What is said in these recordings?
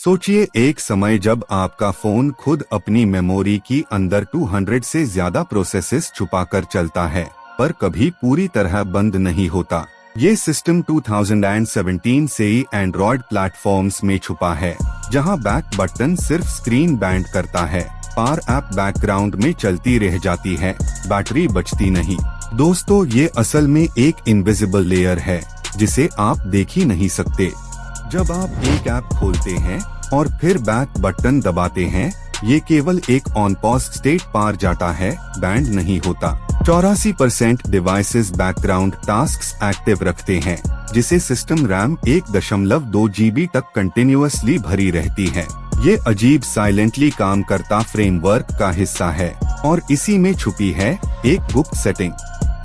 सोचिए एक समय जब आपका फोन खुद अपनी मेमोरी की अंदर 200 से ज्यादा प्रोसेसेस छुपाकर चलता है, पर कभी पूरी तरह बंद नहीं होता। ये सिस्टम 2017 से ही एंड्रॉयड प्लेटफॉर्म्स में छुपा है, जहां बैक बटन सिर्फ स्क्रीन बैंड करता है, पावर ऐप बैकग्राउंड में चलती रह जाती है, बैटरी बचती नहीं। दोस्तों, ये असल में एक इनविजिबल लेयर है जिसे आप देख ही नहीं सकते। जब आप एक ऐप खोलते हैं और फिर बैक बटन दबाते हैं, ये केवल एक ऑन पॉज स्टेट पार जाता है, बैंड नहीं होता। 84% डिवाइसेस बैकग्राउंड टास्क्स एक्टिव रखते हैं, जिसे सिस्टम रैम 1.2 GB तक कंटिन्यूअसली भरी रहती है। ये अजीब साइलेंटली काम करता फ्रेमवर्क का हिस्सा है और इसी में छुपी है एक गुप्त सेटिंग।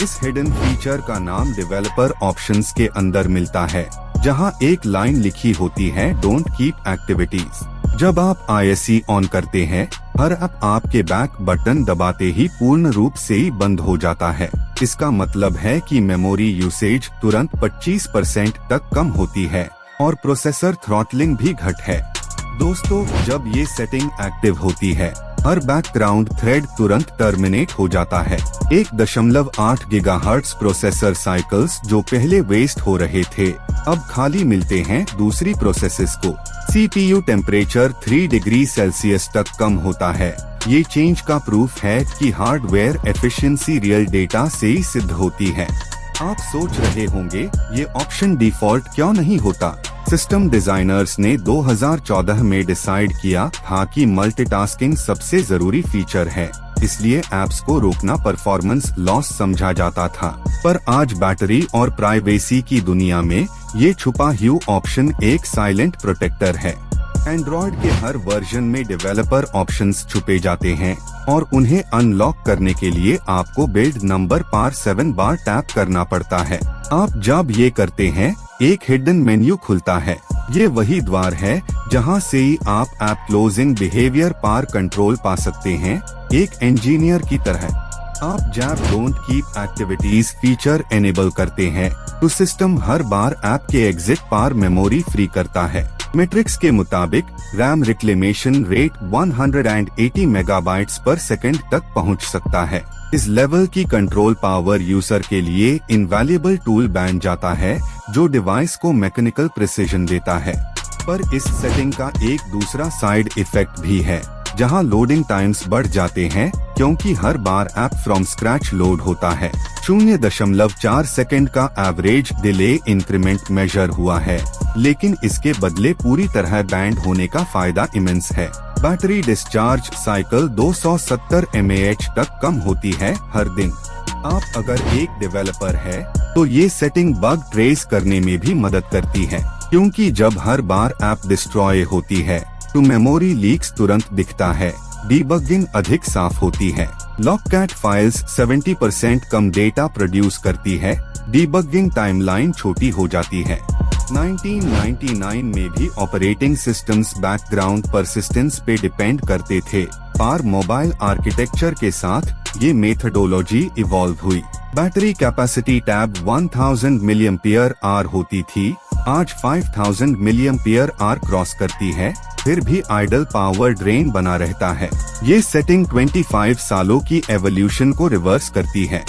इस हिडन फीचर का नाम डेवलपर ऑप्शंस के अंदर मिलता है, जहां एक लाइन लिखी होती है, डोंट कीप एक्टिविटीज। जब आप ISE ऑन करते हैं, हर ऐप आपके बैक बटन दबाते ही पूर्ण रूप से ही बंद हो जाता है। इसका मतलब है कि मेमोरी यूसेज तुरंत 25% तक कम होती है और प्रोसेसर थ्रॉटलिंग भी घट है। दोस्तों, जब ये सेटिंग एक्टिव होती है, हर बैकग्राउंड थ्रेड तुरंत टर्मिनेट हो जाता है। 1.8 GHz प्रोसेसर साइकिल्स जो पहले वेस्ट हो रहे थे, अब खाली मिलते हैं दूसरी प्रोसेसेस को। CPU टेम्परेचर 3 डिग्री सेल्सियस तक कम होता है। ये चेंज का प्रूफ है कि हार्डवेयर एफिशिएंसी रियल डेटा से ही सिद्ध होती है। आप सोच रहे होंगे, ये ऑप्शन डिफॉल्ट क्यों नहीं होता? सिस्टम डिजाइनर्स ने 2014 में डिसाइड किया था कि मल्टीटास्किंग सबसे जरूरी फीचर है, इसलिए ऐप्स को रोकना परफॉर्मेंस लॉस समझा जाता था। पर आज बैटरी और प्राइवेसी की दुनिया में ये छुपा ह्यू ऑप्शन एक साइलेंट प्रोटेक्टर है। एंड्रॉयड के हर वर्जन में डेवलपर ऑप्शंस छुपे जाते हैं और उन्हें अनलॉक करने के लिए आपको बिल्ड नंबर पार 7 बार टैप करना पड़ता है। आप जब ये करते हैं, एक हिडन मेन्यू खुलता है। ये वही द्वार है जहां से ही आप ऐप क्लोजिंग बिहेवियर पार कंट्रोल पा सकते हैं, एक इंजीनियर की तरह। आप जब don't keep activities feature enable करते हैं, तो सिस्टम हर बार ऐप के एग्जिट पार मेमोरी फ्री करता है। मैट्रिक्स के मुताबिक रैम रिक्लेमेशन रेट 180 मेगाबाइट्स पर सेकंड तक पहुंच सकता है। इस लेवल की कंट्रोल पावर यूजर के लिए इनवैल्यूएबल टूल बन जाता है, जो डिवाइस को मैकेनिकल प्रिसिजन देता है। पर इस सेटिंग का एक दूसरा साइड इफेक्ट भी है, जहां लोडिंग टाइम्स बढ़ जाते हैं, क्योंकि हर बार ऐप फ्रॉम स्क्रैच लोड होता है। 0.4 सेकंड का एवरेज डिले इंक्रीमेंट मेजर हुआ है, लेकिन इसके बदले पूरी तरह बैंड होने का फायदा इमेंस है। बैटरी डिस्चार्ज साइकिल 270 mAh तक कम होती है हर दिन। आप अगर एक डेवलपर है, तो ये सेटिंग बग ट्रेस करने में भी मदद करती है, क्योंकि जब हर बार ऐप डिस्ट्रॉय होती है, तो मेमोरी लीक्स तुरंत दिखता है, डीबगिंग अधिक साफ होती है। लॉककैट फाइल्स 70% कम डेटा प्रोड्यूस करती है, डीबगिंग टाइमलाइन छोटी हो जाती है। 1999 में भी ऑपरेटिंग सिस्टम्स बैकग्राउंड परसिस्टेंस पे डिपेंड करते थे, पर मोबाइल आर्किटेक्चर के साथ ये मेथडोलॉजी इवॉल्व हुई। बैटरी कैपेसिटी टैब 1000 mAh होती थी, आज 5000 mAh क्रॉस करती है, फिर भी आइडल पावर ड्रेन बना रहता है। ये सेटिंग 25 सालों की एवोल्यूशन को रिवर्स करती है।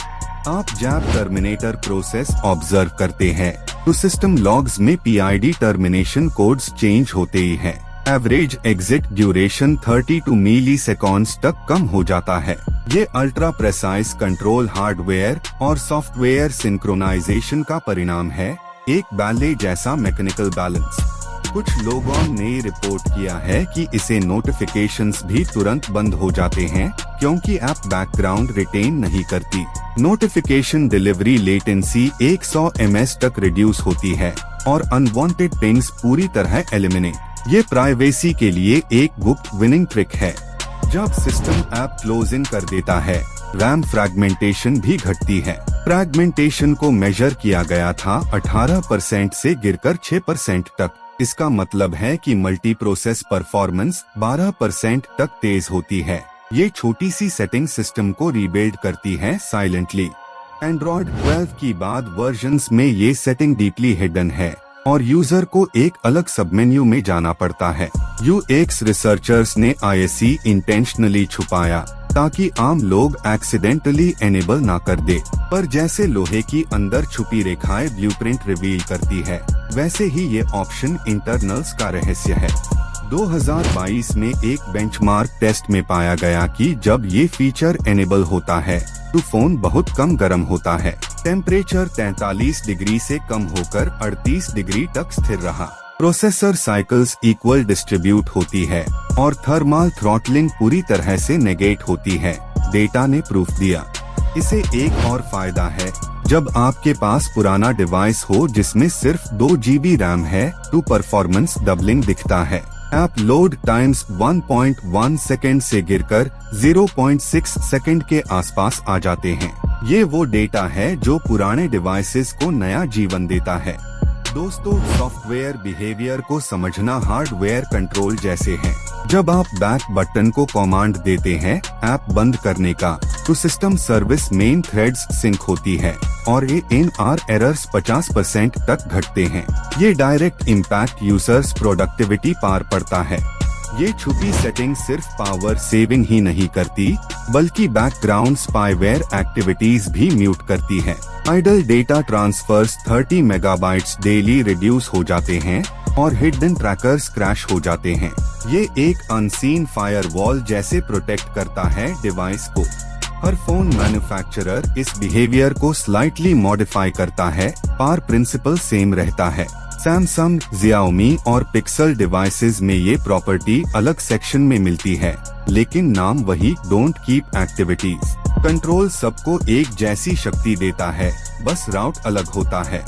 आप जब टर्मिनेटर प्रोसेस ऑब्जर्व करते हैं, तो सिस्टम लॉग्स में PID टर्मिनेशन कोड्स चेंज होते ही हैं। एवरेज एग्जिट ड्यूरेशन 32 मिलीसेकंड्स तक कम हो जाता है। ये अल्ट्रा प्रेसाइज कंट्रोल हार्डवेयर और सॉफ्टवेयर सिंक्रोनाइजेशन का परिणाम है, एक बैले जैसा मैकेनिकल बैलेंस। कुछ लोगों ने रिपोर्ट किया है कि इसे नोटिफिकेशंस भी तुरंत बंद हो जाते हैं, क्योंकि ऐप बैकग्राउंड रिटेन नहीं करती। नोटिफिकेशन डिलीवरी लेटेंसी 100 ms तक रिड्यूस होती है और अनवांटेड पिंग्स पूरी तरह एलिमिनेट। ये प्राइवेसी के लिए एक गुप्त विनिंग ट्रिक है। जब सिस्टम ऐप क्लोजिंग कर देता है, रैम फ्रैगमेंटेशन भी घटती है। फ्रैगमेंटेशन को मेजर किया गया था 18% से गिरकर 6% तक। इसका मतलब है कि मल्टी प्रोसेस परफॉर्मेंस 12% तक तेज होती है। ये छोटी सी सेटिंग सिस्टम को रीबिल्ड करती है साइलेंटली। एंड्रॉयड 12 की बाद वर्जन्स में ये सेटिंग डीपली हिडन है और यूजर को एक अलग सब मेन्यू में जाना पड़ता है। UX रिसर्चर्स ने ISE इंटेंशनली छुपाया ताकि आम लोग एक्सीडेंटली एनेबल ना कर दे, पर जैसे लोहे की अंदर छुपी रेखाएं ब्लूप्रिंट रिवील करती है, वैसे ही ये ऑप्शन इंटरनल्स का रहस्य है। 2022 में एक बेंचमार्क टेस्ट में पाया गया कि जब ये फीचर एनेबल होता है तो फोन बहुत कम गर्म होता है। टेम्परेचर 43 डिग्री से कम होकर 38 डिग्री तक स्थिर रहा। प्रोसेसर साइकिल्स इक्वल डिस्ट्रीब्यूट होती है और थर्मल थ्रॉटलिंग पूरी तरह से नेगेट होती है, डेटा ने प्रूफ दिया। इसे एक और फायदा है, जब आपके पास पुराना डिवाइस हो जिसमें सिर्फ 2 GB रैम है तो परफॉर्मेंस डबलिंग दिखता है। ऐप लोड टाइम्स 1.1 सेकेंड से गिरकर 0.6 सेकेंड के आसपास आ जाते हैं। ये वो डेटा है जो पुराने डिवाइसेस को नया जीवन देता है। दोस्तों, सॉफ्टवेयर बिहेवियर को समझना हार्डवेयर कंट्रोल जैसे है। जब आप बैक बटन को कमांड देते हैं ऐप बंद करने का, तो system service main threads sync होती है और ANR एरर्स 50% तक घटते हैं। ये डायरेक्ट इम्पैक्ट यूजर्स प्रोडक्टिविटी पार पड़ता है। ये छुपी सेटिंग सिर्फ पावर सेविंग ही नहीं करती, बल्कि बैकग्राउंड स्पाईवेयर एक्टिविटीज भी म्यूट करती है। Idle data transfers 30 megabytes daily reduce हो जाते हैं और हिडन ट्रैकर्स क्रैश हो जाते हैं। ये एक अनसीन फायरवॉल जैसे प्रोटेक्ट करता है डिवाइस को। हर फोन मैन्युफैक्चरर इस बिहेवियर को स्लाइटली मॉडिफाई करता है, पर प्रिंसिपल सेम रहता है। सैमसंग, Xiaomi और पिक्सल डिवाइसेस में ये प्रॉपर्टी अलग सेक्शन में मिलती है, लेकिन नाम वही, डोंट कीप एक्टिविटीज। कंट्रोल सबको एक जैसी शक्ति देता है, बस राउट अलग होता है।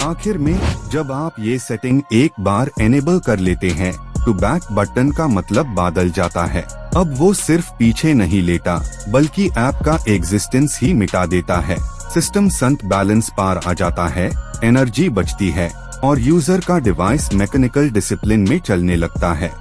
आखिर में जब आप ये सेटिंग एक बार एनेबल कर लेते हैं तो बैक बटन का मतलब बदल जाता है। अब वो सिर्फ पीछे नहीं लेटा, बल्कि ऐप का एग्जिस्टेंस ही मिटा देता है। सिस्टम संत बैलेंस पार आ जाता है, एनर्जी बचती है और यूजर का डिवाइस मैकेनिकल डिसिप्लिन में चलने लगता है।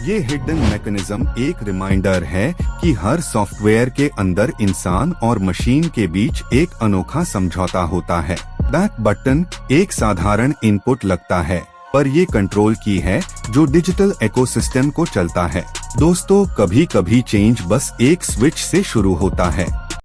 ये हिडन मैकेनिज्म एक रिमाइंडर है कि हर सॉफ्टवेयर के अंदर इंसान और मशीन के बीच एक अनोखा समझौता होता है। बैक बटन एक साधारण इनपुट लगता है, पर ये कंट्रोल की है जो डिजिटल इकोसिस्टम को चलता है। दोस्तों, कभी कभी चेंज बस एक स्विच से शुरू होता है।